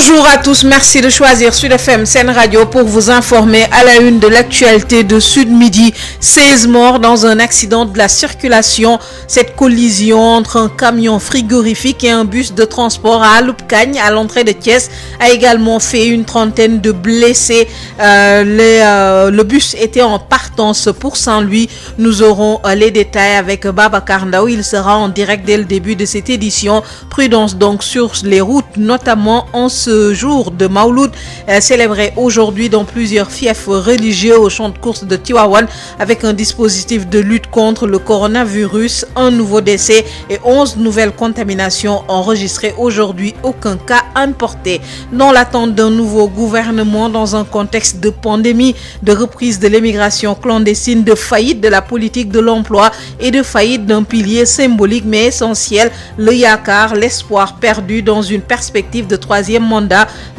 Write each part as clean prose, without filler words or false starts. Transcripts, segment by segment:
Bonjour à tous, merci de choisir Sud FM Sen Radio pour vous informer à la une de l'actualité de Sud Midi. 16 morts dans un accident de la circulation. Cette collision entre un camion frigorifique et un bus de transport à Aloupcagne, à l'entrée de Thiès, a également fait une trentaine de blessés. Le bus était en partance pour Saint-Louis. Nous aurons les détails avec Babacar Ndao. Il sera en direct dès le début de cette édition. Prudence donc sur les routes, notamment en ce jour de Maouloud, célébré aujourd'hui dans plusieurs fiefs religieux au champ de course de Tivaouane, avec un dispositif de lutte contre le coronavirus, un nouveau décès et 11 nouvelles contaminations enregistrées aujourd'hui, aucun cas importé. Dans l'attente d'un nouveau gouvernement dans un contexte de pandémie, de reprise de l'immigration clandestine, de faillite de la politique de l'emploi et de faillite d'un pilier symbolique mais essentiel, le Yakar, l'espoir perdu dans une perspective de troisième mandat.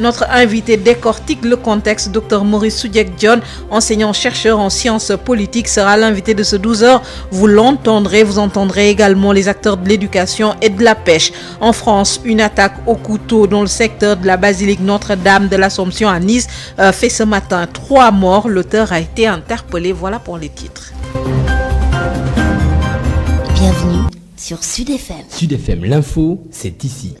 Notre invité décortique le contexte. Dr Maurice Soudieck-Dione, enseignant-chercheur en sciences politiques, sera l'invité de ce 12h. Vous l'entendrez, vous entendrez également les acteurs de l'éducation et de la pêche. En France, une attaque au couteau dans le secteur de la basilique Notre-Dame de l'Assomption à Nice fait ce matin 3 morts. L'auteur a été interpellé. Voilà pour les titres. Bienvenue sur Sud FM. Sud FM, l'info, c'est ici.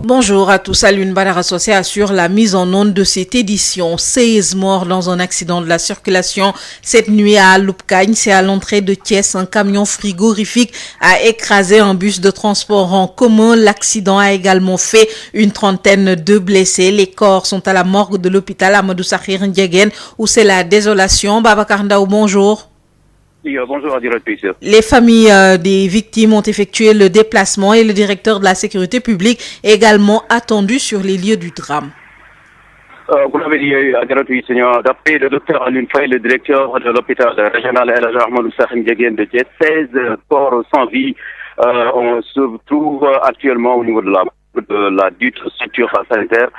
Bonjour à tous. Alioune Badara Socé assure la mise en onde de cette édition. 16 morts dans un accident de la circulation cette nuit à Aloupcagne. C'est à l'entrée de Thiès. Un camion frigorifique a écrasé un bus de transport en commun. L'accident a également fait une trentaine de blessés. Les corps sont à la morgue de l'hôpital Amadou Sakhir Ndiéguène où c'est la désolation. Babacar Ndao, bonjour. Oui, bonjour à directeur. Les familles des victimes ont effectué le déplacement et le directeur de la sécurité publique est également attendu sur les lieux du drame. Vous l'avez dit à directeur, d'après le docteur Alioune Faye, le directeur de l'hôpital régional El Hadj Ahmadou Sakhir Ndiéguène de Thiès, 16 corps sans vie on se trouve actuellement au niveau de la dite structure sanitaire.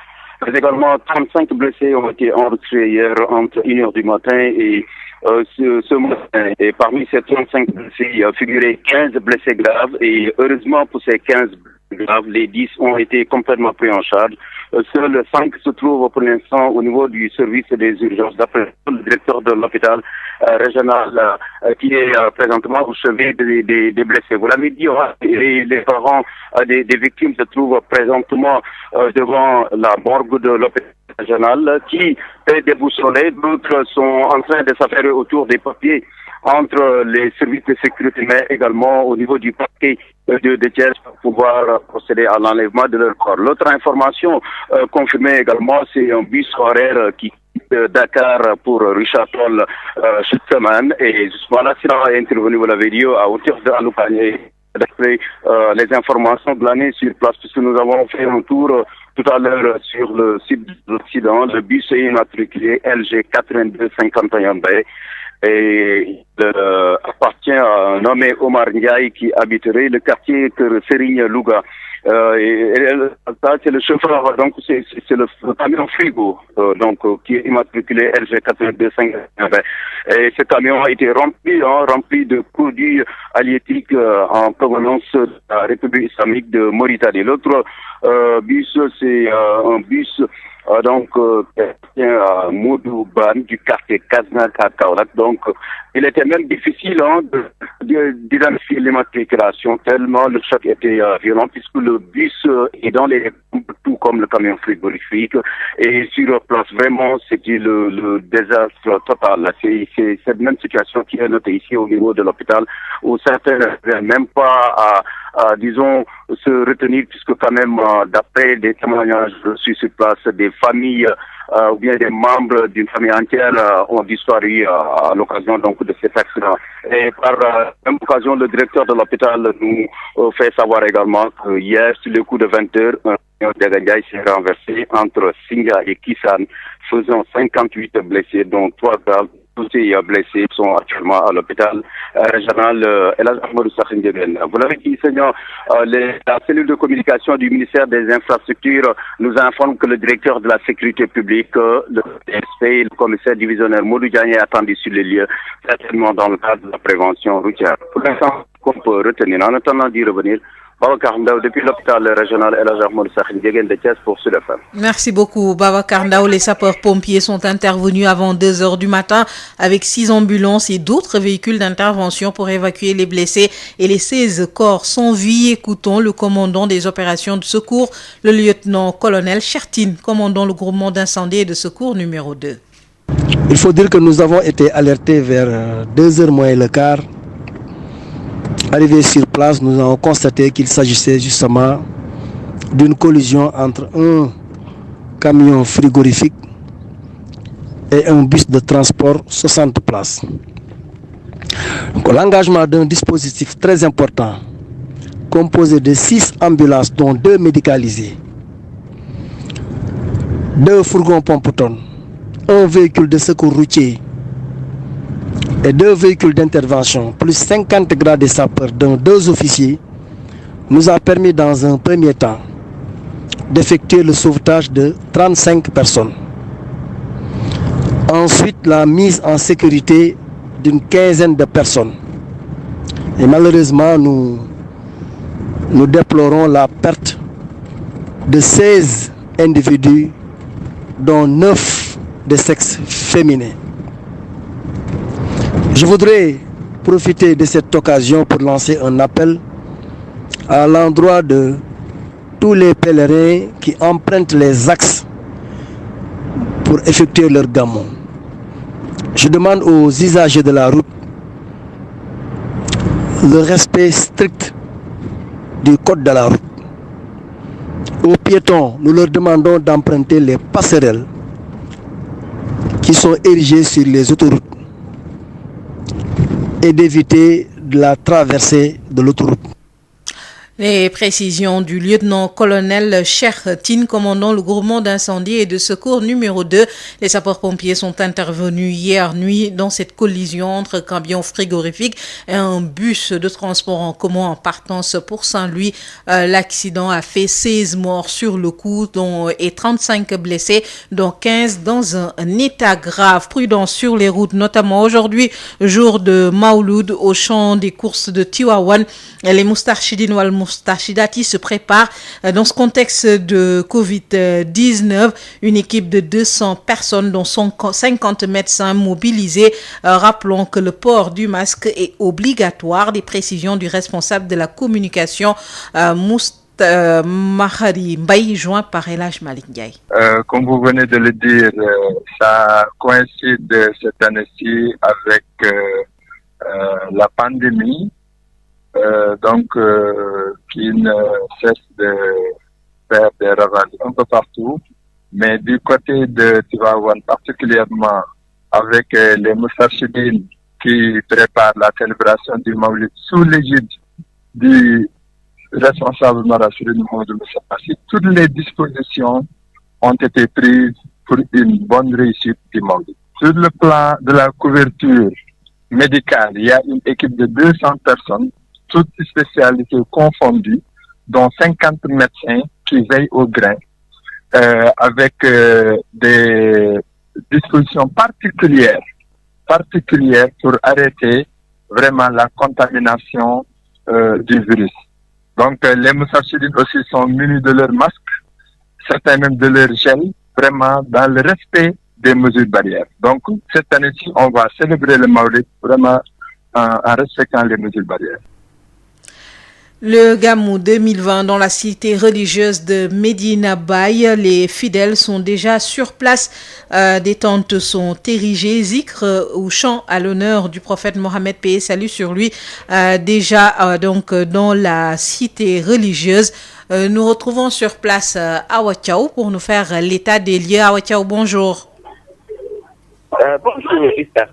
Mais également 35 blessés ont été enregistrés hier entre 1h du matin et ce matin. Et parmi ces 35 blessés, figuraient 15 blessés graves et heureusement pour ces 15 graves, les 10 ont été complètement pris en charge. Seuls 5 se trouvent pour l'instant au niveau du service des urgences, d'après le directeur de l'hôpital régional qui est présentement au chevet des blessés. Vous l'avez dit, les parents des victimes se trouvent présentement devant la morgue de l'hôpital régional qui est déboussolée. D'autres sont en train de s'affairer autour des papiers entre les services de sécurité, mais également au niveau du parquet de Thiès pour pouvoir procéder à l'enlèvement de leur corps. L'autre information confirmée également, c'est un bus horaire qui quitte Dakar pour Richard Toll cette semaine. Et justement, l'accident est intervenu, vous l'avez dit, à hauteur de Aloupcagne. D'après les informations de l'année sur place, puisque nous avons fait un tour tout à l'heure sur le site de l'accident, le bus est immatriculé LG 8251B. Et appartient à un nommé Omar Ndiaye qui habiterait le quartier Serigne Louga. Et ça, c'est le chauffeur, donc c'est le camion frigo, qui est immatriculé LG 8251. Et ce camion a été rempli de produits halieutiques en provenance de la République islamique de Mauritanie. L'autre bus, c'est un bus qui appartient à Modou Ban du quartier Kaznak à Kaolack. Donc, il était même difficile d'identifier l'immatriculation tellement le choc était violent puisque le bus est dans les tout comme le camion frigorifique et sur place vraiment c'était le désastre total. C'est cette même situation qui est notée ici au niveau de l'hôpital où certains n'arrivaient même pas à disons se retenir puisque quand même d'après des témoignages reçus sur place des familles ou bien des membres d'une famille entière ont disparu à l'occasion donc de cet accident. Et par même occasion, le directeur de l'hôpital nous fait savoir également que hier, sur le coup de 20h, un camion de Gandiaï s'est renversé entre Singa et Kissan, faisant 58 blessés, dont 3 graves. Tous ces blessés sont actuellement à l'hôpital régional El Hadj Ahmadou Sakhir Ndiéguène. Vous l'avez dit, Seigneur, la cellule de communication du ministère des Infrastructures nous informe que le directeur de la sécurité publique, le DSP, le commissaire divisionnaire Modou Diagne est attendu sur les lieux, certainement dans le cadre de la prévention routière. Pour l'instant, qu'on peut retenir, en attendant d'y revenir, Babacar Ndao depuis l'hôpital régional El Hadj Ahmadou Sakhir Ndiéguène de Thiès pour Sud FM. Merci beaucoup Babacar Ndao. Les sapeurs-pompiers sont intervenus avant 2h du matin avec 6 ambulances et d'autres véhicules d'intervention pour évacuer les blessés et les 16 corps sans vie. Écoutons le commandant des opérations de secours, le lieutenant-colonel Chertine, commandant le groupement d'incendie et de secours numéro 2. Il faut dire que nous avons été alertés vers 2h moins le quart. Arrivés sur place, nous avons constaté qu'il s'agissait justement d'une collision entre un camion frigorifique et un bus de transport 60 places. Donc, l'engagement d'un dispositif très important composé de 6 ambulances dont 2 médicalisées, 2 fourgons pompe-tonnes, un véhicule de secours routier et 2 véhicules d'intervention, plus 50 grades de sapeurs, dont 2 officiers, nous a permis dans un premier temps d'effectuer le sauvetage de 35 personnes. Ensuite, la mise en sécurité d'une quinzaine de personnes. Et malheureusement, nous déplorons la perte de 16 individus, dont 9 de sexe féminin. Je voudrais profiter de cette occasion pour lancer un appel à l'endroit de tous les pèlerins qui empruntent les axes pour effectuer leur gamon. Je demande aux usagers de la route le respect strict du code de la route. Aux piétons, nous leur demandons d'emprunter les passerelles qui sont érigées sur les autoroutes et d'éviter la traversée de l'autoroute. Les précisions du lieutenant-colonel Chertine, commandant le groupement d'incendie et de secours numéro 2. Les sapeurs-pompiers sont intervenus hier nuit dans cette collision entre un camion frigorifique et un bus de transport en commun en partance pour Saint-Louis. L'accident a fait 16 morts sur le coup et 35 blessés, dont 15 dans un état grave. Prudence sur les routes, notamment aujourd'hui, jour de Maouloud au champ des courses de Tivaouane. Les Moustarchidines wal Moustarchidati se préparent dans ce contexte de Covid-19. Une équipe de 200 personnes, dont 50 médecins mobilisés. Rappelons que le port du masque est obligatoire. Des précisions du responsable de la communication, Mahari Mbaye, joint par El Hadj Malick Ndiaye. Comme vous venez de le dire, ça coïncide cette année-ci avec la pandémie. Qui ne cesse de faire des ravages un peu partout. Mais du côté de Tivaouane, particulièrement avec les Moustarchidines qui préparent la célébration du Maouloud sous l'égide du responsable Marachid Mohamed Moussapassi, toutes les dispositions ont été prises pour une bonne réussite du Maouloud. Sur le plan de la couverture médicale, il y a une équipe de 200 personnes, toutes spécialités confondues, dont 50 médecins qui veillent au grain, avec des dispositions particulières pour arrêter vraiment la contamination du virus. Donc les Moustarchidines aussi sont munis de leurs masques, certains même de leur gel, vraiment dans le respect des mesures barrières. Donc cette année-ci, on va célébrer le Maouloud vraiment en respectant les mesures barrières. Le Gamou 2020 dans la cité religieuse de Medina Baye, les fidèles sont déjà sur place. Des tentes sont érigées, zikr ou chant à l'honneur du prophète Mohammed, paix et salut sur lui, déjà donc dans la cité religieuse. Nous retrouvons sur place Awa Thiaw pour nous faire l'état des lieux. Awa Thiaw, bonjour. Bonjour, Esther.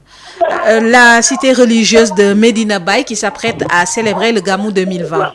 La cité religieuse de Medina Baye qui s'apprête à célébrer le Gamou 2020.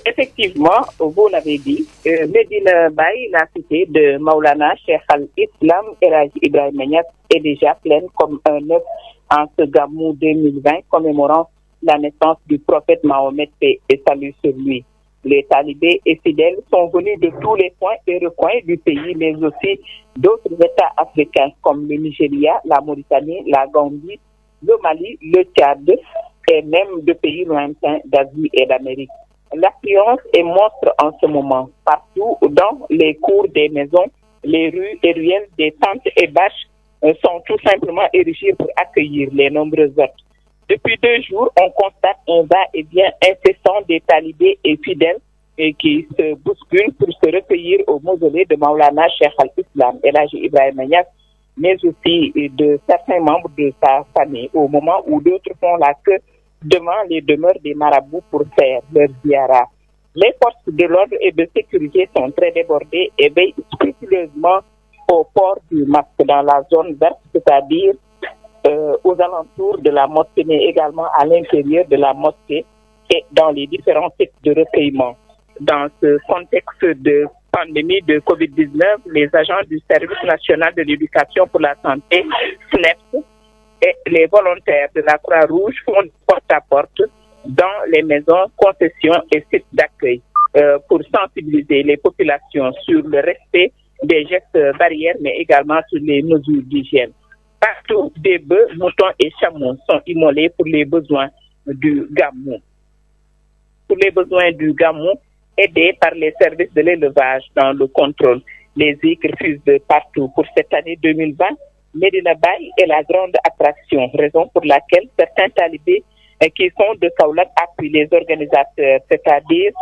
Effectivement, vous l'avez dit, Medina Baye, la cité de Maulana Cheikh al-Islam El Hadj Ibrahima Niass, est déjà pleine comme un œuf en ce Gamou 2020 commémorant la naissance du prophète Mahomet, paix et salut sur lui. Les talibés et fidèles sont venus de tous les coins et recoins du pays, mais aussi d'autres États africains comme le Nigeria, la Mauritanie, la Gambie, le Mali, le Tchad et et même de pays lointains d'Asie et d'Amérique. L'affluence est monstre en ce moment. Partout dans les cours des maisons, les rues et ruelles des tentes et bâches sont tout simplement érigées pour accueillir les nombreux hôtes. Depuis 2 jours, on constate un va-et-vient incessant des talibés et fidèles qui se bousculent pour se recueillir au mausolée de Maulana Cheikh Al-Islam Elhaji Ibrahima Niass, mais aussi de certains membres de sa famille, au moment où d'autres font la queue devant les demeures des marabouts pour faire leur ziara. Les forces de l'ordre et de sécurité sont très débordées et veillent scrupuleusement au port du masque dans la zone verte, c'est-à-dire aux alentours de la mosquée, mais également à l'intérieur de la mosquée et dans les différents sites de recueillement. Dans ce contexte de pandémie de Covid-19, les agents du Service national de l'éducation pour la santé, SNEPS, et les volontaires de la Croix-Rouge font porte-à-porte dans les maisons, concessions et sites d'accueil pour sensibiliser les populations sur le respect des gestes barrières, mais également sur les mesures d'hygiène. Partout, des bœufs, moutons et chameaux sont immolés pour les besoins du gamou. Pour les besoins du gamou, aidés par les services de l'élevage dans le contrôle. Les zikrs fusent de partout. Pour cette année 2020, Medina Baye est la grande attraction, raison pour laquelle certains talibés qui sont de Kaolack appuient les organisateurs, c'est-à-dire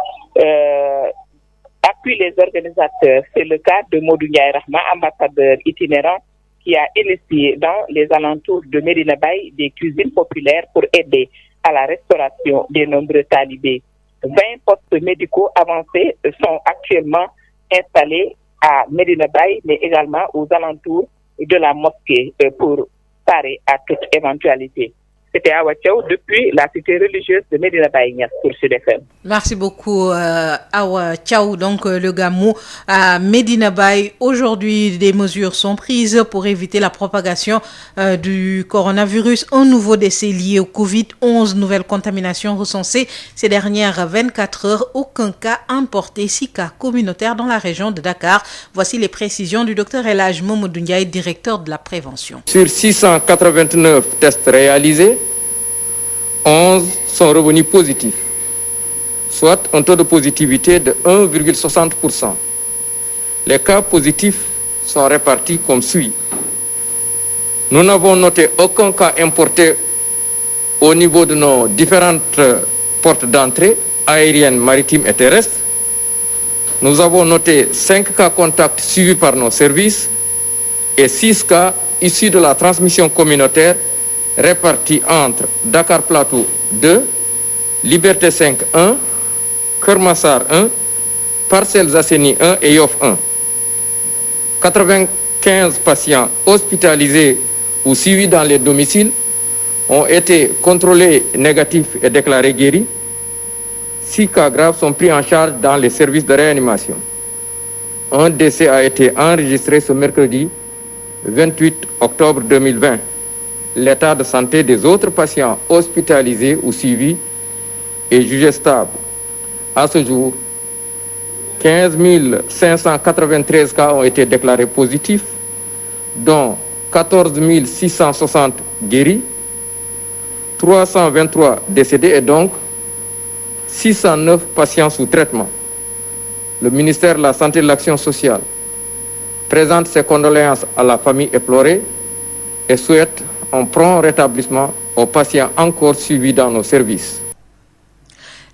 appuient les organisateurs. C'est le cas de Modou Ndiaye Rahma, ambassadeur itinérant, qui a initié dans les alentours de Medina Baye des cuisines populaires pour aider à la restauration des nombreux talibés. 20 postes médicaux avancés sont actuellement installés à Medina Baye, mais également aux alentours de la mosquée pour parer à toute éventualité. C'était Awa Thiaw depuis la cité religieuse de Medina Baye Niass pour Sud FM. Merci beaucoup Awa Thiaw. Donc le gamou à Medina Baye. Aujourd'hui, des mesures sont prises pour éviter la propagation du coronavirus. Un nouveau décès lié au Covid, 11 nouvelles contaminations recensées ces dernières 24 heures. Aucun cas importé, 6 cas communautaires dans la région de Dakar. Voici les précisions du docteur Elhaji Mamadou Ndiaye, directeur de la prévention. Sur 689 tests réalisés, 11 sont revenus positifs, soit un taux de positivité de 1,60%. Les cas positifs sont répartis comme suit. Nous n'avons noté aucun cas importé au niveau de nos différentes portes d'entrée, aériennes, maritimes et terrestres. Nous avons noté 5 cas contacts suivis par nos services et 6 cas issus de la transmission communautaire répartis entre Dakar Plateau 2, Liberté 5 1, Keur Massar 1, Parcelles Assainies 1 et Yoff 1. 95 patients hospitalisés ou suivis dans les domiciles ont été contrôlés négatifs et déclarés guéris. 6 cas graves sont pris en charge dans les services de réanimation. Un décès a été enregistré ce mercredi 28 octobre 2020. L'état de santé des autres patients hospitalisés ou suivis est jugé stable. À ce jour, 15 593 cas ont été déclarés positifs, dont 14 660 guéris, 323 décédés et donc 609 patients sous traitement. Le ministère de la Santé et de l'Action sociale présente ses condoléances à la famille éplorée et souhaite un prompt rétablissement aux patients encore suivis dans nos services.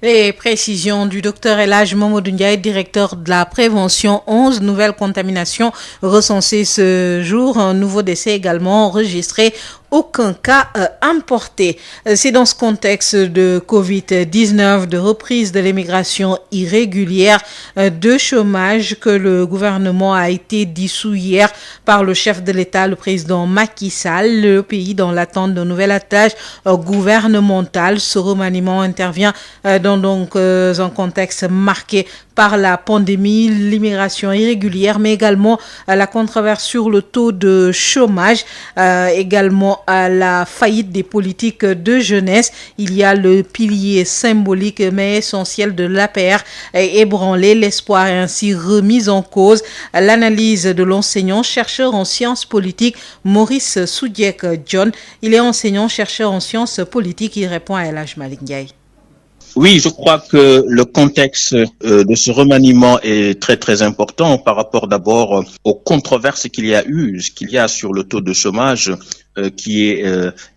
Les précisions du docteur Elhaji Mamadou Ndiaye, directeur de la prévention. 11 nouvelles contaminations recensées ce jour. Un nouveau décès également enregistré. Aucun cas importé. C'est dans ce contexte de Covid-19, de reprise de l'immigration irrégulière, de chômage que le gouvernement a été dissous hier par le chef de l'État, le président Macky Sall. Le pays dans l'attente d'un nouvel attelage gouvernemental. Ce remaniement intervient dans un contexte marqué par la pandémie, l'immigration irrégulière, mais également la controverse sur le taux de chômage, également devant la faillite des politiques de jeunesse. Il y a le pilier symbolique mais essentiel de l'APR ébranlé, l'espoir est ainsi remis en cause. L'analyse de l'enseignant-chercheur en sciences politiques Maurice Soudiek John. Il est enseignant-chercheur en sciences politiques. Il répond à El Hadj Malick Ndiaye. Oui, je crois que le contexte de ce remaniement est très très important par rapport d'abord aux controverses qu'il y a sur le taux de chômage qui est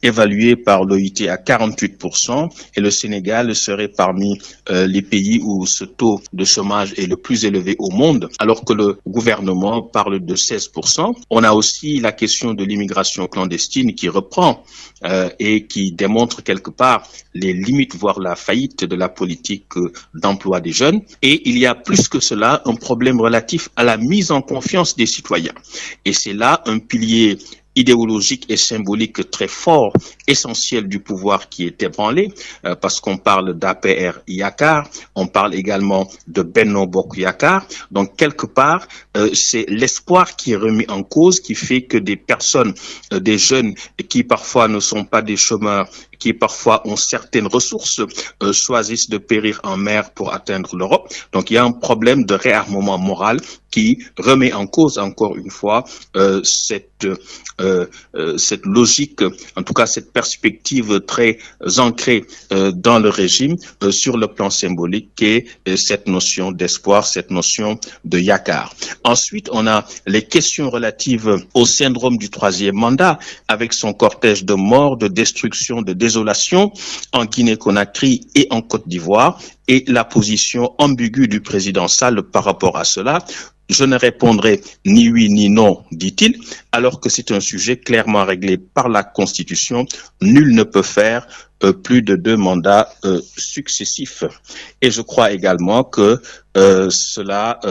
évalué par l'OIT à 48% et le Sénégal serait parmi les pays où ce taux de chômage est le plus élevé au monde, alors que le gouvernement parle de 16%. On a aussi la question de l'immigration clandestine qui reprend et qui démontre quelque part les limites, voire la faillite de la politique d'emploi des jeunes. Et il y a plus que cela un problème relatif à la mise en confiance des citoyens. Et c'est là un pilier idéologique et symbolique très fort, essentiel du pouvoir qui est ébranlé, parce qu'on parle d'APR Yakar, on parle également de Benno Bokk Yakaar. Donc quelque part, c'est l'espoir qui est remis en cause, qui fait que des personnes, des jeunes qui parfois ne sont pas des chômeurs, qui parfois ont certaines ressources, choisissent de périr en mer pour atteindre l'Europe. Donc il y a un problème de réarmement moral qui remet en cause encore une fois cette logique, en tout cas cette perspective très ancrée dans le régime sur le plan symbolique et cette notion d'espoir, cette notion de Yakar. Ensuite, on a les questions relatives au syndrome du troisième mandat avec son cortège de morts, de destruction, de désolation en Guinée-Conakry et en Côte d'Ivoire et la position ambiguë du président Sall par rapport à cela. Je ne répondrai ni oui ni non, dit-il, alors que c'est un sujet clairement réglé par la Constitution. Nul ne peut faire plus de 2 mandats successifs. Et je crois également que cela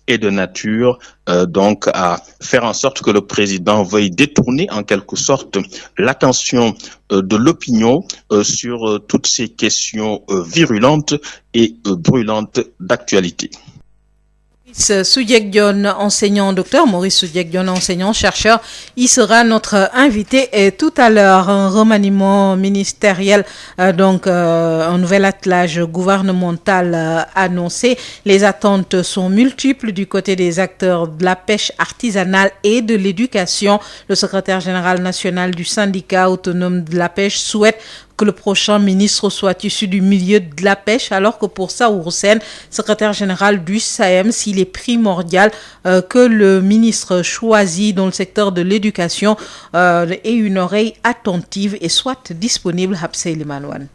est de nature donc à faire en sorte que le président veuille détourner en quelque sorte l'attention de l'opinion sur toutes ces questions virulentes et brûlantes d'actualité. Maurice Soudiek John, enseignant, docteur Maurice Soudiek John, enseignant, chercheur, il sera notre invité et tout à l'heure. Un remaniement ministériel, un nouvel attelage gouvernemental annoncé. Les attentes sont multiples du côté des acteurs de la pêche artisanale et de l'éducation. Le secrétaire général national du syndicat autonome de la pêche souhaite que le prochain ministre soit issu du milieu de la pêche, alors que pour Saourou Sène, secrétaire général du SAEMS, il est primordial que le ministre choisi dans le secteur de l'éducation ait une oreille attentive et soit disponible. Habsey Limanouane.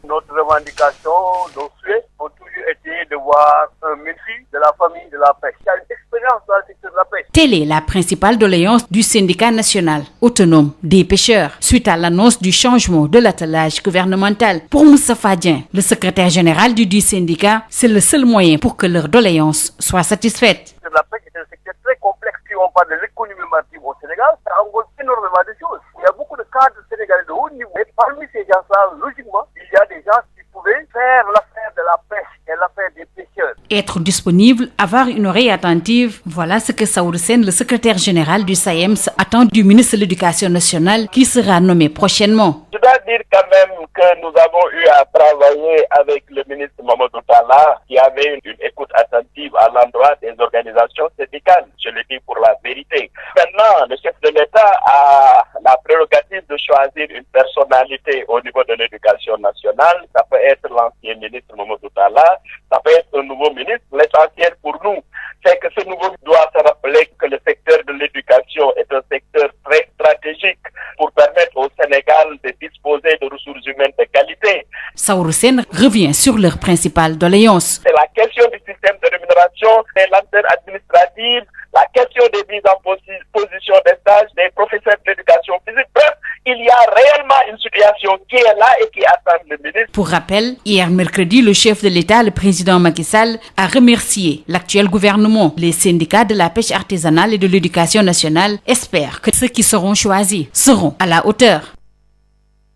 Notre revendication, nos souhaits ont toujours été de voir un ministre de la famille de la pêche qui a une expérience dans le secteur de la pêche. Telle est la principale doléance du syndicat national autonome des pêcheurs suite à l'annonce du changement de l'attelage gouvernemental. Pour Moustapha Dieng, le secrétaire général du syndicat, c'est le seul moyen pour que leur doléance soit satisfaite. La pêche est un secteur très complexe. Si on parle de l'économie maritime au Sénégal, ça englobe énormément de choses. Il y a beaucoup de cadres sénégalais de haut niveau. Et parmi ces gens-là, logiquement, il y a des gens qui pouvaient faire l'affaire de la pêche et l'affaire des pêcheurs. Être disponible, avoir une oreille attentive, voilà ce que Saourou Sène, le secrétaire général du SAEMS, attend du ministre de l'Éducation nationale qui sera nommé prochainement. Je dois dire quand même que nous avons eu à travailler avec le ministre Mamadou Talla qui avait une écoute attentive à l'endroit des organisations syndicales. Je le dis pour la vérité. Maintenant, le chef de l'État a la prérogative de choisir une personnalité au niveau de l'éducation nationale. Ça peut être l'ancien ministre Mamadou Talla, ça peut être un nouveau ministre. L'essentiel pour nous, c'est que ce nouveau doit se rappeler que le secteur de l'éducation est un secteur très stratégique pour permettre au Sénégal de disposer de ressources humaines de qualité. Saourou Sène revient sur leur principale doléance. C'est la question du système de rémunération, des lenteurs administratives, la question des mises en position des stages, des professeurs d'éducation physique. Bref, il y a réellement une situation qui est là et qui attend le ministre. Pour rappel, hier mercredi, le chef de l'État, le président Macky Sall, a remercié l'actuel gouvernement. Les syndicats de la pêche artisanale et de l'éducation nationale espèrent que ceux qui seront choisis seront à la hauteur.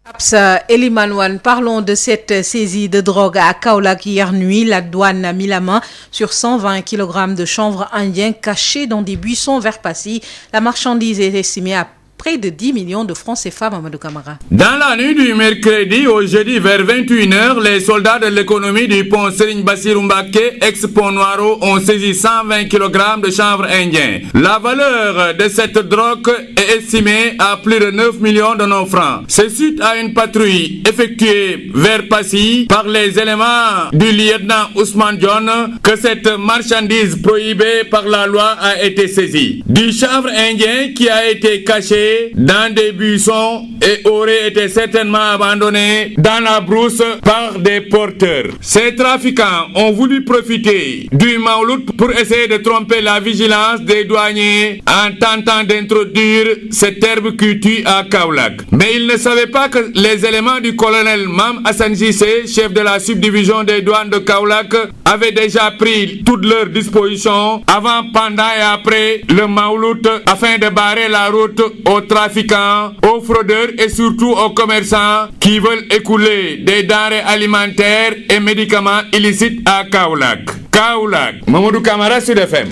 Absa Elimanouane, parlons de cette saisie de drogue à Kaolack hier nuit. La douane a mis la main sur 120 kg de chanvre indien caché dans des buissons vers Passy. La marchandise est estimée à près de 10 millions de francs CFA, Mamadou Camara. Dans la nuit du mercredi au jeudi vers 21h, les soldats de l'économie du pont Serigne Bassirou Mbacké, ex-pont Noiro, ont saisi 120 kg de chanvre indien. La valeur de cette drogue est estimée à plus de 9 millions de nos francs. C'est suite à une patrouille effectuée vers Passy par les éléments du lieutenant Ousmane Dione que cette marchandise prohibée par la loi a été saisie. Du chanvre indien qui a été caché dans des buissons et aurait été certainement abandonné dans la brousse par des porteurs. Ces trafiquants ont voulu profiter du Mawlud pour essayer de tromper la vigilance des douaniers en tentant d'introduire cette herbe qui tue à Kaolack. Mais ils ne savaient pas que les éléments du colonel Mam Hassan Cissé, chef de la subdivision des douanes de Kaolack, avaient déjà pris toutes leurs dispositions avant, pendant et après le Mawlud afin de barrer la route aux trafiquants, aux fraudeurs et surtout aux commerçants qui veulent écouler des denrées alimentaires et médicaments illicites à Kaolack. Kaolack, Mamadou Camara, Sud FM.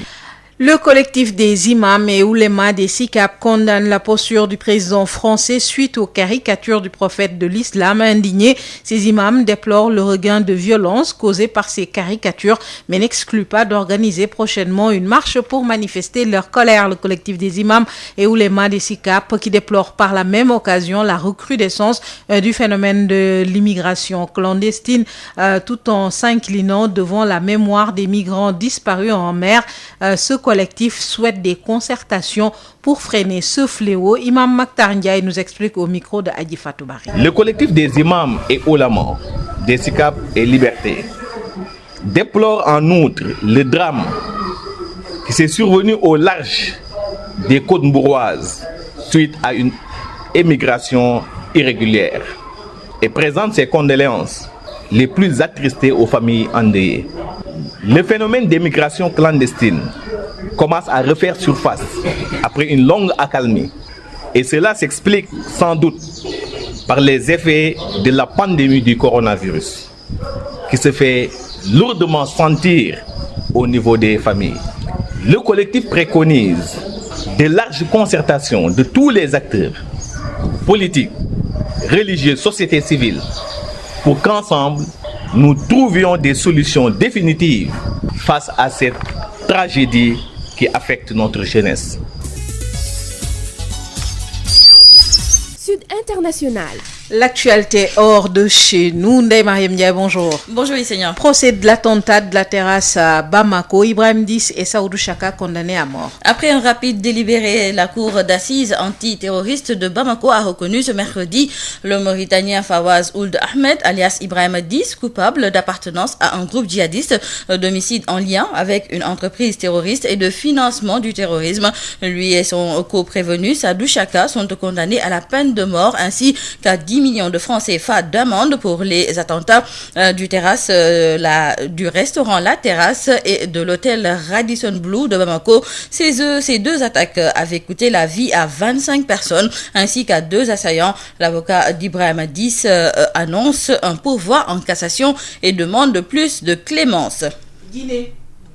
Le collectif des imams et oulémas des SICAP condamne la posture du président français suite aux caricatures du prophète de l'islam indigné. Ces imams déplorent le regain de violence causé par ces caricatures, mais n'excluent pas d'organiser prochainement une marche pour manifester leur colère. Le collectif des imams et oulémas des SICAP qui déplore par la même occasion la recrudescence du phénomène de l'immigration clandestine, tout en s'inclinant devant la mémoire des migrants disparus en mer. Ce collectif souhaite des concertations pour freiner ce fléau. Imam Maktar Ndiaye nous explique au micro de Adji Fatou Bari. Le collectif des imams et oulémas des SICAP et Liberté déplore en outre le drame qui s'est survenu au large des côtes mbouroises suite à une émigration irrégulière et présente ses condoléances les plus attristées aux familles endeuillées. Le phénomène d'émigration clandestine commence à refaire surface après une longue accalmie. Et cela s'explique sans doute par les effets de la pandémie du coronavirus qui se fait lourdement sentir au niveau des familles. Le collectif préconise de larges concertations de tous les acteurs politiques, religieux, société civile pour qu'ensemble nous trouvions des solutions définitives face à cette tragédie qui affecte notre jeunesse. Sud International. L'actualité hors de chez nous. Ndeye Mariam Ndiaye, bonjour. Bonjour, Seigneur. Procès de l'attentat de la terrasse à Bamako, Ibrahim Diss et Saoudou Chaka condamnés à mort. Après un rapide délibéré, la cour d'assises antiterroriste de Bamako a reconnu ce mercredi le Mauritanien Fawaz Ould Ahmed, alias Ibrahim Diss, coupable d'appartenance à un groupe djihadiste, d'homicide en lien avec une entreprise terroriste et de financement du terrorisme. Lui et son co-prévenu Saoudou Chaka sont condamnés à la peine de mort ainsi qu'à 10 millions de francs CFA d'amende pour les attentats du restaurant La Terrasse et de l'hôtel Radisson Blu de Bamako. Ces deux attaques avaient coûté la vie à 25 personnes ainsi qu'à 2 assaillants. L'avocat d'Ibrahim Diss annonce un pourvoi en cassation et demande plus de clémence.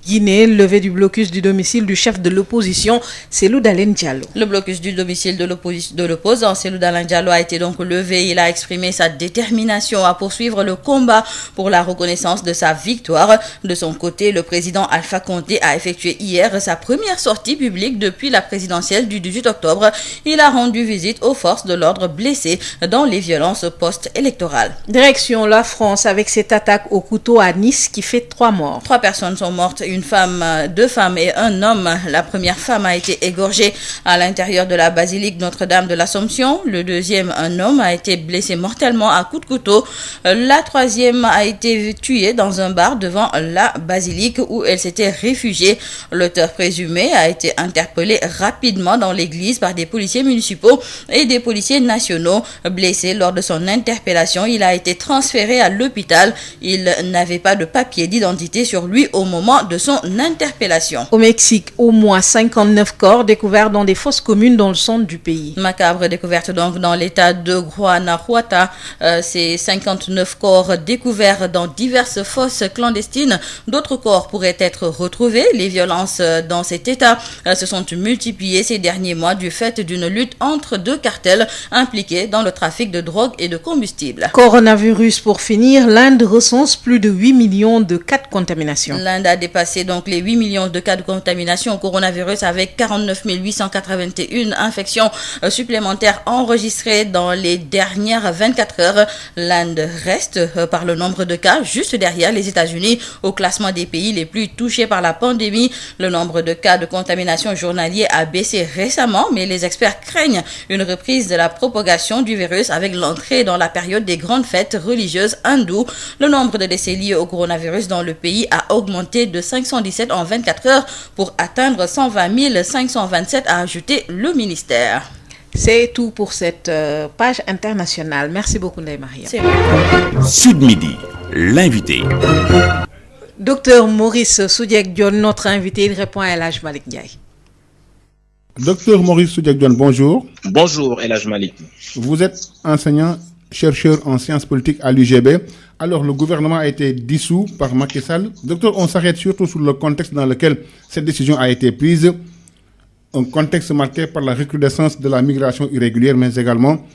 Guinée, levée du blocus du domicile du chef de l'opposition, Cellou Dalein Diallo. Le blocus du domicile de l'opposant, Cellou Dalein Diallo, a été donc levé. Il a exprimé sa détermination à poursuivre le combat pour la reconnaissance de sa victoire. De son côté, le président Alpha Condé a effectué hier sa première sortie publique depuis la présidentielle du 18 octobre. Il a rendu visite aux forces de l'ordre blessées dans les violences post-électorales. Direction la France avec cette attaque au couteau à Nice qui fait 3 morts. 3 personnes sont mortes. Une femme, 2 femmes et un homme. La première femme a été égorgée à l'intérieur de la basilique Notre-Dame de l'Assomption. Le deuxième, un homme, a été blessé mortellement à coups de couteau. La troisième a été tuée dans un bar devant la basilique où elle s'était réfugiée. L'auteur présumé a été interpellé rapidement dans l'église par des policiers municipaux et des policiers nationaux. Blessé lors de son interpellation, il a été transféré à l'hôpital. Il n'avait pas de papier d'identité sur lui au moment de son interpellation. Au Mexique, au moins 59 corps découverts dans des fosses communes dans le centre du pays. Macabre découverte donc dans l'état de Guanajuato. Ces 59 corps découverts dans diverses fosses clandestines. D'autres corps pourraient être retrouvés. Les violences dans cet état se sont multipliées ces derniers mois du fait d'une lutte entre deux cartels impliqués dans le trafic de drogue et de combustible. Coronavirus pour finir, l'Inde recense plus de 8 millions de cas de contamination. L'Inde a dépassé donc les 8 millions de cas de contamination au coronavirus avec 49 881 infections supplémentaires enregistrées dans les dernières 24 heures. L'Inde reste par le nombre de cas juste derrière les États-Unis au classement des pays les plus touchés par la pandémie. Le nombre de cas de contamination journalier a baissé récemment, mais les experts craignent une reprise de la propagation du virus avec l'entrée dans la période des grandes fêtes religieuses hindoues. Le nombre de décès liés au coronavirus dans le pays a augmenté de 517 en 24 heures pour atteindre 120 527, a ajouté le ministère. C'est tout pour cette page internationale. Merci beaucoup, Ndeye Maria. Sud Midi, l'invité. Docteur Maurice Soudieck-Dione, notre invité, il répond à El Hadj Malick Ndiaye. Docteur Maurice Soudieck-Dione, bonjour. Bonjour El Hadj Malick. Vous êtes enseignant, chercheur en sciences politiques à l'UGB. Alors, le gouvernement a été dissous par Macky Sall. Docteur, on s'arrête surtout sur le contexte dans lequel cette décision a été prise. Un contexte marqué par la recrudescence de la migration irrégulière, mais également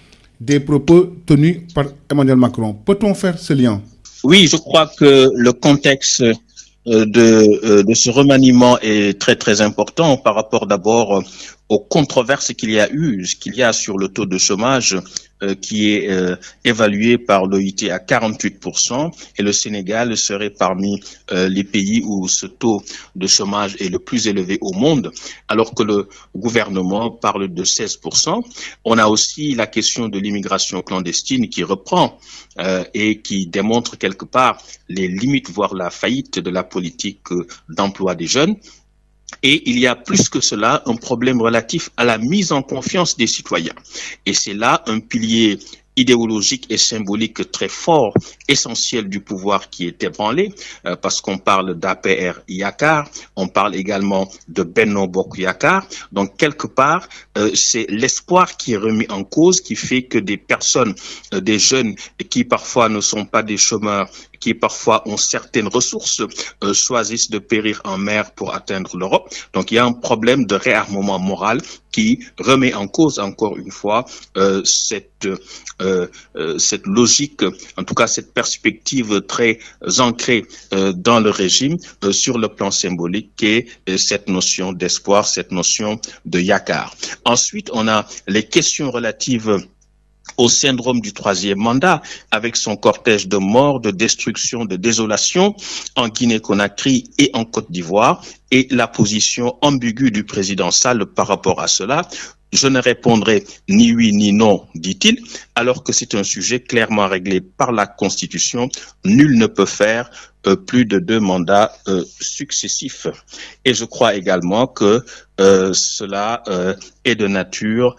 des propos tenus par Emmanuel Macron. Peut-on faire ce lien? Oui, je crois que le contexte de ce remaniement est très très important par rapport d'abord aux controverses qu'il y a sur le taux de chômage qui est évalué par l'OIT à 48%, et le Sénégal serait parmi les pays où ce taux de chômage est le plus élevé au monde, alors que le gouvernement parle de 16%. On a aussi la question de l'immigration clandestine qui reprend et qui démontre quelque part les limites, voire la faillite de la politique d'emploi des jeunes. Et il y a plus que cela un problème relatif à la mise en confiance des citoyens. Et c'est là un pilier idéologique et symbolique très fort, essentiel du pouvoir qui est ébranlé, parce qu'on parle d'APR Yakar, on parle également de Benno Bokk Yakaar. Donc quelque part, c'est l'espoir qui est remis en cause, qui fait que des personnes, des jeunes qui parfois ne sont pas des chômeurs, qui parfois ont certaines ressources, choisissent de périr en mer pour atteindre l'Europe. Donc il y a un problème de réarmement moral qui remet en cause encore une fois cette logique, en tout cas cette perspective très ancrée dans le régime sur le plan symbolique, qui est cette notion d'espoir, cette notion de Yakar. Ensuite, on a les questions relatives au syndrome du troisième mandat, avec son cortège de morts, de destruction, de désolation en Guinée-Conakry et en Côte d'Ivoire, et la position ambiguë du président Sall par rapport à cela. Je ne répondrai ni oui ni non, dit-il, alors que c'est un sujet clairement réglé par la Constitution. Nul ne peut faire plus de 2 mandats successifs. Et je crois également que cela est de nature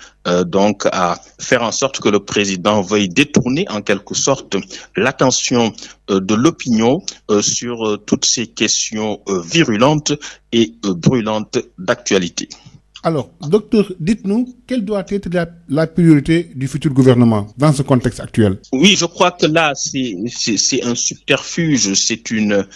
donc à faire en sorte que le président veuille détourner en quelque sorte l'attention de l'opinion sur toutes ces questions virulentes et brûlantes d'actualité. Alors, docteur, dites-nous, quelle doit être la priorité du futur gouvernement dans ce contexte actuel? Oui, je crois que là, c'est un subterfuge, c'est une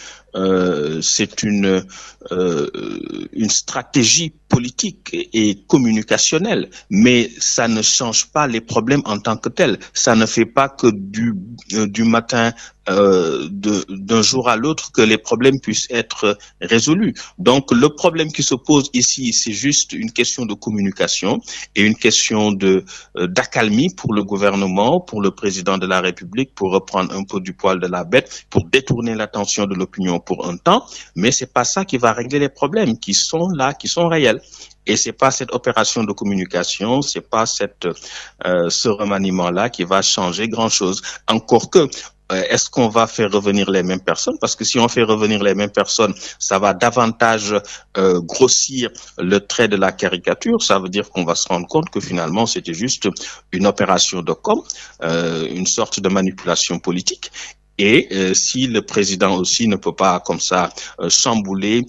stratégie politique et communicationnelle, mais ça ne change pas les problèmes en tant que tels. Ça ne fait pas que du matin d'un jour à l'autre que les problèmes puissent être résolus. Donc le problème qui se pose ici, c'est juste une question de communication et une question d'accalmie pour le gouvernement, pour le président de la République, pour reprendre un peu du poil de la bête, pour détourner l'attention de l'opinion pour un temps, mais c'est pas ça qui va régler les problèmes qui sont là, qui sont réels. Et c'est pas cette opération de communication, c'est pas ce remaniement-là qui va changer grand-chose. Encore que, est-ce qu'on va faire revenir les mêmes personnes? Parce que si on fait revenir les mêmes personnes, ça va davantage grossir le trait de la caricature. Ça veut dire qu'on va se rendre compte que finalement, c'était juste une opération de com, une sorte de manipulation politique. Et si le président aussi ne peut pas comme ça chambouler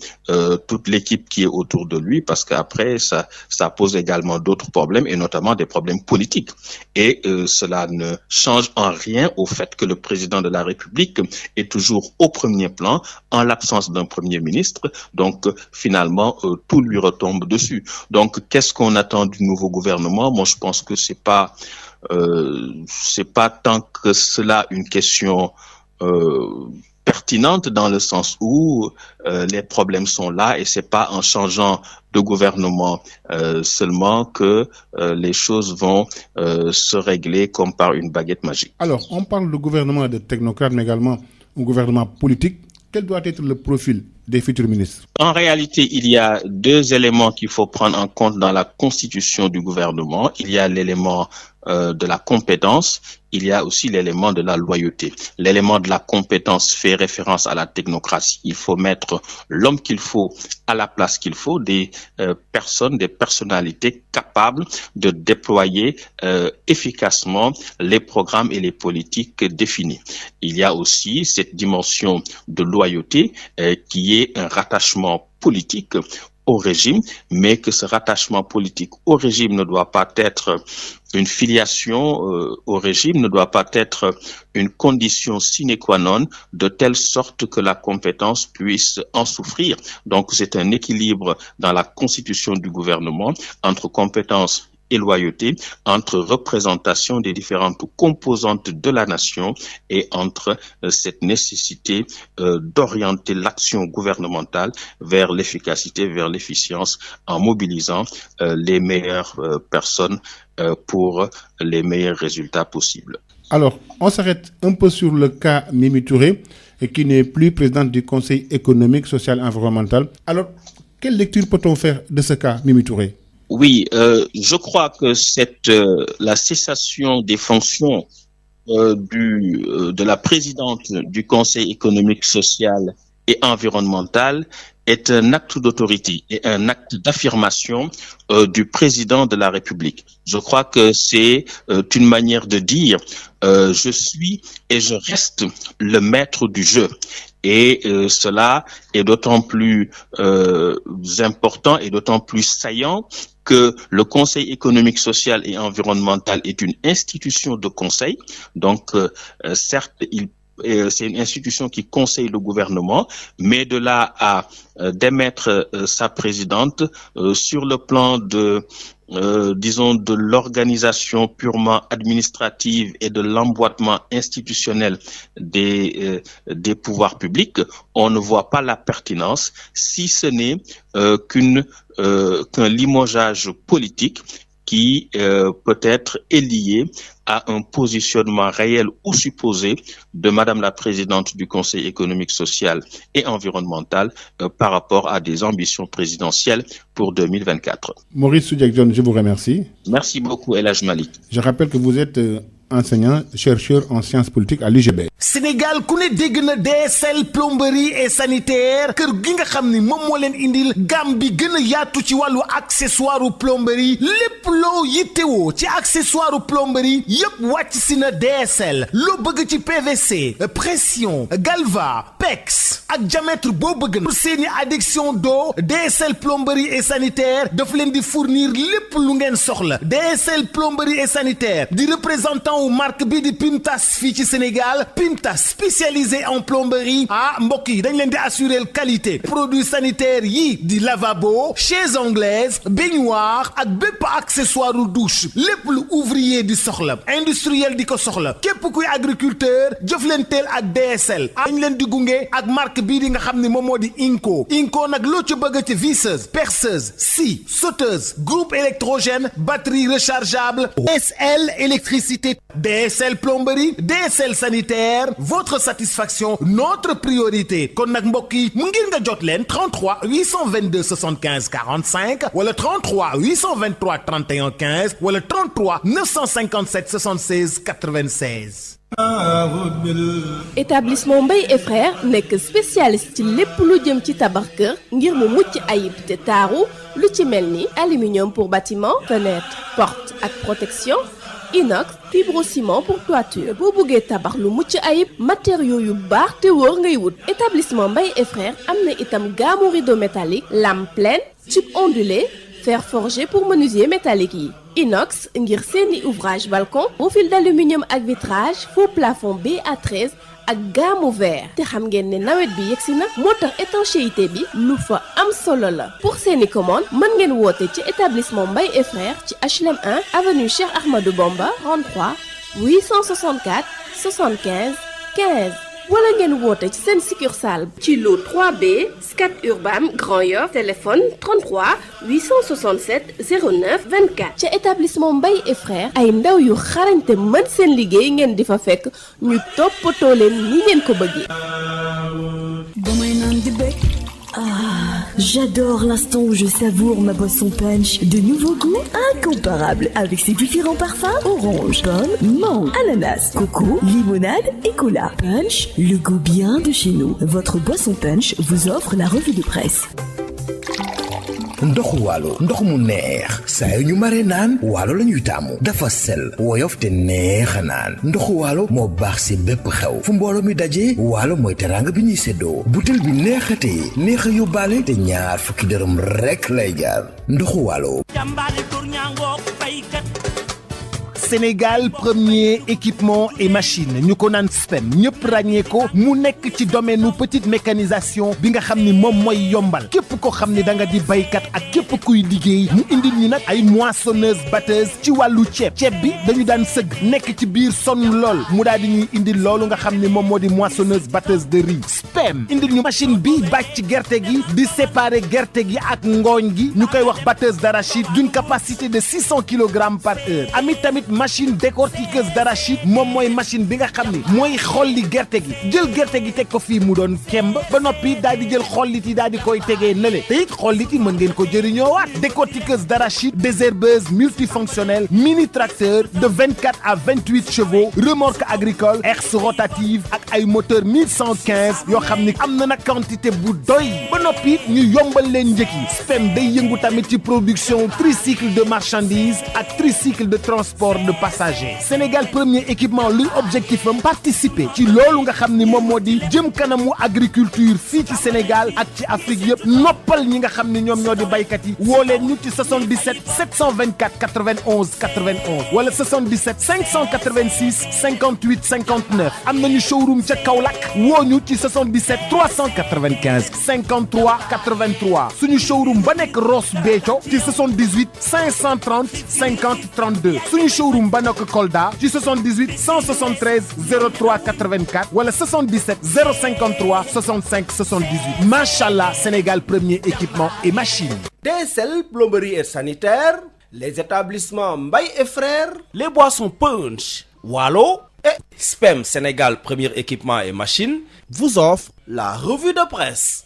toute l'équipe qui est autour de lui, parce qu'après ça pose également d'autres problèmes, et notamment des problèmes politiques. Et cela ne change en rien au fait que le président de la République est toujours au premier plan en l'absence d'un premier ministre. Donc finalement tout lui retombe dessus. Donc qu'est-ce qu'on attend du nouveau gouvernement? Moi je pense que c'est pas tant que cela une question pertinente, dans le sens où les problèmes sont là, et c'est pas en changeant de gouvernement seulement que les choses vont se régler comme par une baguette magique. Alors, on parle de gouvernement de technocrates, mais également un gouvernement politique. Quel doit être le profil des futurs ministres? En réalité, il y a deux éléments qu'il faut prendre en compte dans la constitution du gouvernement. Il y a l'élément de la compétence, il y a aussi l'élément de la loyauté. L'élément de la compétence fait référence à la technocratie. Il faut mettre l'homme qu'il faut à la place qu'il faut, des personnes, des personnalités capables de déployer efficacement les programmes et les politiques définis. Il y a aussi cette dimension de loyauté qui est un rattachement politique au régime, mais que ce rattachement politique au régime ne doit pas être une filiation au régime, ne doit pas être une condition sine qua non, de telle sorte que la compétence puisse en souffrir. Donc c'est un équilibre dans la constitution du gouvernement entre compétence et loyauté, entre représentation des différentes composantes de la nation, et entre cette nécessité d'orienter l'action gouvernementale vers l'efficacité, vers l'efficience, en mobilisant les meilleures personnes pour les meilleurs résultats possibles. Alors, on s'arrête un peu sur le cas Mimi Touré, qui n'est plus présidente du Conseil économique, social et environnemental. Alors, quelle lecture peut-on faire de ce cas Mimi Touré? Oui, je crois que la cessation des fonctions de la présidente du Conseil économique, social et environnemental est un acte d'autorité et un acte d'affirmation du président de la République. Je crois que c'est une manière de dire je suis et je reste le maître du jeu. Et cela est d'autant plus important et d'autant plus saillant que le Conseil économique, social et environnemental est une institution de conseil. Donc, certes, c'est une institution qui conseille le gouvernement, mais de là à démettre sa présidente sur le plan de l'organisation purement administrative et de l'emboîtement institutionnel des pouvoirs publics, on ne voit pas la pertinence, si ce n'est qu'un limogeage politique qui peut-être est lié à un positionnement réel ou supposé de Madame la Présidente du Conseil économique, social et environnemental par rapport à des ambitions présidentielles pour 2024. Maurice Soudieck-Dione, je vous remercie. Merci beaucoup, El Hadj Malick. Je rappelle que vous êtes enseignant, chercheur en sciences politiques à l'UGB. Sénégal ku ne dégg na DSL plomberie et sanitaire kër gi nga xam ni moom moo leen indil gam bi gën a yaatu ci wàllu accessoire plomberie lépp loo yittewoo ci accessoire plomberie yépp wàcc si na DSL loo bëgg ci PVC pression galva PEX ak diamètre boo bëgg na pour seeni adduction d'eau DSL plomberie et sanitaire daf leen di fournir lépp lu ngeen soxla DSL plomberie et sanitaire di représentant wu marque bi di Pimtas fii ci Sénégal Pimtas spécialisé en plomberie mbokk yi dañ leen di assurer qualité produits sanitaires yi di lavabo chaises anglaises baignoire ak bépp accessoire douche lépp lu ouvrier di soxla industriel di ko soxla képp kuy agriculteur jëflanteel ak DSL dañ leen di gunge ak marque bii di nga xam ne moom moo di Inco nag loo ci bëgg ci visseuse perceuse scie sauteuse groupe électrogène batterie rechargeable DSL électricité DSL plomberie DSL sanitaire votre satisfaction notre priorité kon nag mbokk yi mu ngir nga jot leen 33 822 75 45 wala 33 823 31 15 wala 33 957 76 96. Établissement Mbaye et Frères nekk spécialiste ci lépp lu jëm ci tabax kër ngir mu mucc ayib te taaru lu ci mel ni aluminium pour bâtiment fenêtre porte ak protection inox, fibrociment pour toiture. boo bëggee tabax lu mucc ayib matériaux yu baax te wóor ngay wut. établissement Mbaye et frères am na itam gamme rideau métallique, lame pleine, tube ondulé, fer forgé pour menuisier métallique yi. inox ngir seeni ouvrage balcon, profil d'aluminium ak vitrage, faux plafond BA13 ak gamme vert. te xam ngeen ne nawet bi yegsi na moo tax étanchéité bi lu fa am solo la. pour seeni commande mën ngeen woote ci établissement Mbaye et frères ci HLM 1 avenue Cheikh Ahmadou Bamba 33 864 75 15 wala ngeen woote ci seen succursale ci lot 3B Scat Urbam Grand Yoff téléphone 33 867 09 24. ca établissement Mbaye et frères ay ndaw yu xarañte mën seen liggéey ngeen di fa fekk ñu toppatoo leen ni ngeen ko bëggee. damay naan di bëgg. Ah, j'adore l'instant où je savoure ma boisson punch. De nouveaux goûts incomparables avec ses différents parfums. Orange, pomme, mangue, ananas, coco, limonade et cola. Punch, le goût bien de chez nous. Votre boisson punch vous offre la revue de presse. ndoxu waalo ndox mu neex saa yu ñu mare naan waalo la ñuy taamu dafa sel woyof te neex a naan ndoxu waalo moo baax si bépp xew fu mbooloo mi dajee waalo mooy teraanga bi ñuy séddoo butel bi neexatee neex a yóbbaale te ñaar fukki dërëm rekk lay jaar ndoxu waalo. Sénégal premier équipement et machine ñu ko naan SPEM ñëpp ràññee ko mu nekk ci domaine nu petite mécanisation bi nga xam ni moom mooy yombal képp ko xam ni da nga di baykat ak képp kuy liggéey mu indil ñu nag ay moissonneuse batteuse ci wàllu ceeb bi dañu daan sëgg nekk ci biir sonn lool mu daal di ñuy indil loolu nga xam ni moom moo di moissonneuse batteuse de riz SPEM indil ñu machine bi bàcc gerte gi di séparer gerte gi ak ngooñ gi ñu koy wax batteuse d'arachide d'une capacité de 600 kg par heure tamit machine décortiqueuse d'arachide moom mooy machine bi nga xam ni mooy xolli gerte gi jël gerte gi teg ko fii mu doon kemb ba noppi daal di jël xollit yi daal di koy tegee nële te it xollit yi mën ngeen ko jëriñoowaat décortiqueuse d'arachide désherbeuse multifonctionnelle mini tracteur de 24 à 28 chevaux remorque agricole herse rotative ak ay moteur 1115 yoo xam ni am na nag quantité bu doy ba noppi ñu yombal leen njëkk yi SPEM day yëngu tamit ci production tricycle de marchandises ak tricycle de transport de passagers Sénégal premier équipement luy objectif am participer ci loolu nga xam ni moom moo di jëm kanamu agriculture fii ci Sénégal ak ci Afrique yëpp noppal ñi nga xam ni ñoom ñoo di baykat yi woo leen ñu ci 77 724 91 91 wala 77 586 58 59 am nañu showroom ca Kaolack woo ñu ci 77 395 53 83 suñu showroom ba nekk Ross Béthio ci 78 530 50 32 suñu showroom ba nekk Kolda ci 78 173 03 84 wala 77 053 65 78 machallah Sénégal premier équipement et machine. DSL plomberie et sanitaire, les établissements Mbaye et frères, les boissons punch, Waalo et SPEM Sénégal premier équipement et machine vous offrent la revue de presse.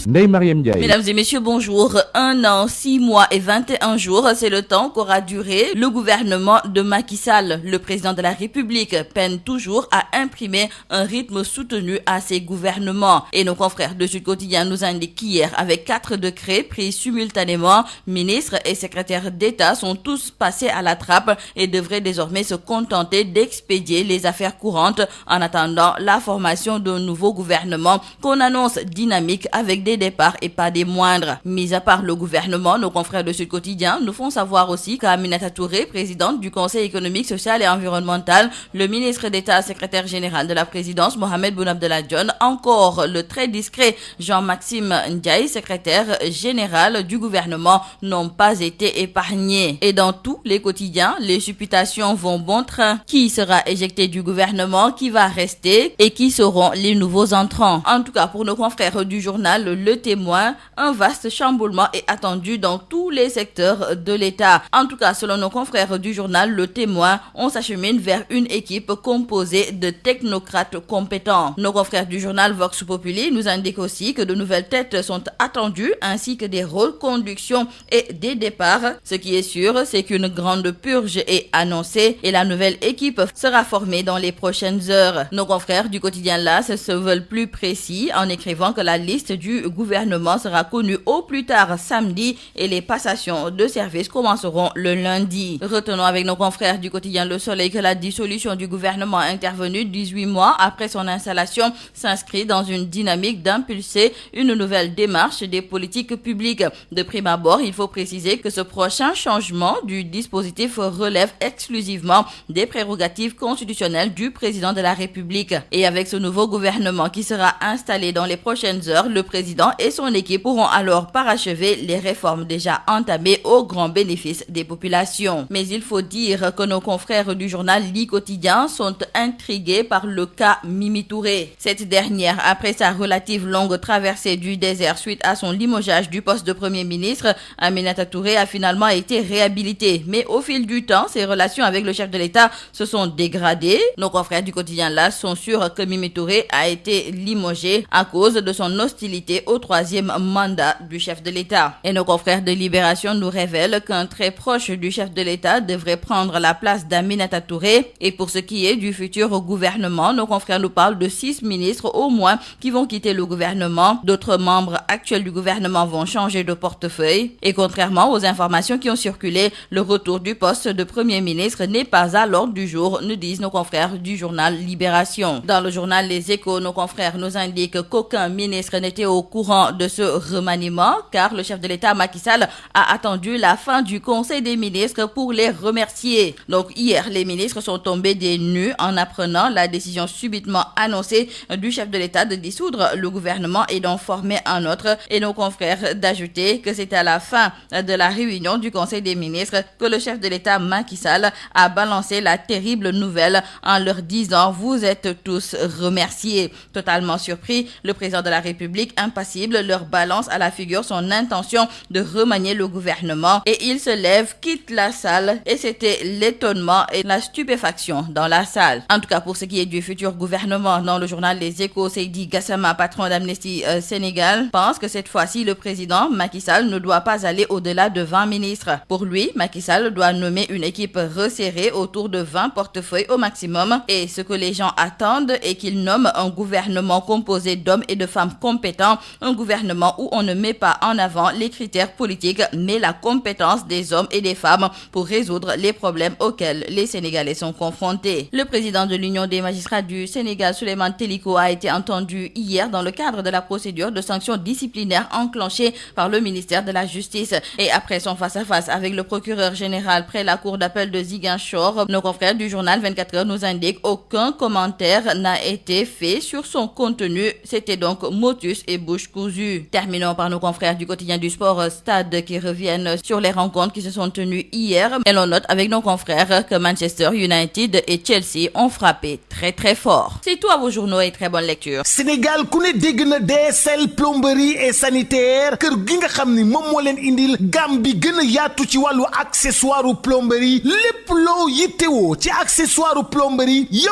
Mesdames et messieurs, bonjour. 1 an, 6 mois et 21 jours, c'est le temps qu'aura duré le gouvernement de Macky Sall. Le président de la République peine toujours à imprimer un rythme soutenu à ses gouvernements. Et nos confrères de Sud Quotidien nous indiquent qu'hier, avec 4 décrets pris simultanément, ministres et secrétaires d'État sont tous passés à la trappe et devraient désormais se contenter d'expédier les affaires courantes en attendant la formation d'un nouveau gouvernement qu'on annonce dynamique avec des départs et pas des moindres. Mis à part le gouvernement, nos confrères de Sud Quotidien nous font savoir aussi qu'Aminata Touré, présidente du Conseil économique, social et environnemental, le ministre d'État, secrétaire général de la présidence, Mohamed Boun Abdallah Dionne, encore le très discret Jean-Maxime Ndiaye, secrétaire général du gouvernement, n'ont pas été épargnés. Et dans tous les quotidiens, les supputations vont bon train. Qui sera éjecté du gouvernement, qui va rester et qui seront les nouveaux entrants? En tout cas, pour nos confrères du journal Le Témoin, un vaste chamboulement est attendu dans tous les secteurs de l'État. En tout cas, selon nos confrères du journal Le Témoin, on s'achemine vers une équipe composée de technocrates compétents. Nos confrères du journal Vox Populi nous indiquent aussi que de nouvelles têtes sont attendues, ainsi que des reconductions et des départs. Ce qui est sûr, c'est qu'une grande purge est annoncée et la nouvelle équipe sera formée dans les prochaines heures. Nos confrères du quotidien LAS se veulent plus précis en écrivant que la liste du du gouvernement sera connu au plus tard samedi et les passations de services commenceront le lundi. Retenons avec nos confrères du quotidien Le Soleil que la dissolution du gouvernement intervenue 18 mois après son installation s'inscrit dans une dynamique d'impulser une nouvelle démarche des politiques publiques. De prime abord, il faut préciser que ce prochain changement du dispositif relève exclusivement des prérogatives constitutionnelles du président de la République. Et avec ce nouveau gouvernement qui sera installé dans les prochaines heures, le président et son équipe pourront alors parachever les réformes déjà entamées au grand bénéfice des populations. Mais il faut dire que nos confrères du journal Li Quotidien sont intrigués par le cas Mimi Touré. Cette dernière, après sa relative longue traversée du désert suite à son limogeage du poste de Premier ministre, Aminata Touré a finalement été réhabilitée. Mais au fil du temps, ses relations avec le chef de l'État se sont dégradées. Nos confrères du quotidien là sont sûrs que Mimi Touré a été limogée à cause de son hostilité au 3e mandat du chef de l'État. Et nos confrères de Libération nous révèlent qu'un très proche du chef de l'État devrait prendre la place d'Aminata Touré. Et pour ce qui est du futur gouvernement, nos confrères nous parlent de 6 ministres au moins qui vont quitter le gouvernement. D'autres membres actuels du gouvernement vont changer de portefeuille. Et contrairement aux informations qui ont circulé, le retour du poste de Premier ministre n'est pas à l'ordre du jour, nous disent nos confrères du journal Libération. Dans le journal Les Échos, nos confrères nous indiquent qu'aucun ministre n'était au courant de ce remaniement car le chef de l'État Macky Sall a attendu la fin du Conseil des ministres pour les remercier. Donc hier, les ministres sont tombés des nues en apprenant la décision subitement annoncée du chef de l'État de dissoudre le gouvernement et d'en former un autre. Et nos confrères d'ajouter que c'est à la fin de la réunion du Conseil des ministres que le chef de l'État Macky Sall a balancé la terrible nouvelle en leur disant « Vous êtes tous remerciés ». Totalement surpris, le président de la République, impassible, leur balance à la figure son intention de remanier le gouvernement et il se lève, quitte la salle et c'était l'étonnement et la stupéfaction dans la salle. En tout cas, pour ce qui est du futur gouvernement, dans le journal Les Échos, Seydi Gassama, patron d'Amnesty Sénégal, pense que cette fois-ci, le président Macky Sall ne doit pas aller au-delà de 20 ministres. Pour lui, Macky Sall doit nommer une équipe resserrée autour de 20 portefeuilles au maximum et ce que les gens attendent est qu'il nomme un gouvernement composé d'hommes et de femmes compétents, un gouvernement où on ne met pas en avant les critères politiques mais la compétence des hommes et des femmes pour résoudre les problèmes auxquels les Sénégalais sont confrontés. Le président de l'Union des magistrats du Sénégal, Souleymane Teliko, a été entendu hier dans le cadre de la procédure de sanctions disciplinaires enclenchée par le ministère de la Justice. Et après son face-à-face avec le procureur général près la cour d'appel de Ziguinchor, nos confrères du journal 24 heures nous indiquent aucun commentaire n'a été fait sur son contenu. C'était donc motus et bouche cousue. Terminons par nos confrères du quotidien du sport Stade qui reviennent sur les rencontres qui se sont tenues hier. Et l'on note avec nos confrères que Manchester United et Chelsea ont frappé très très fort. C'est tout à vos journaux et très bonne lecture. Sénégal ku ne dégg na DSL plomberie et sanitaire kër gi nga xam ni moom moo leen indil gamme bi gën a yaatu ci wàllu accessoire plomberie lépp loo yittewoo ci accessoire plomberie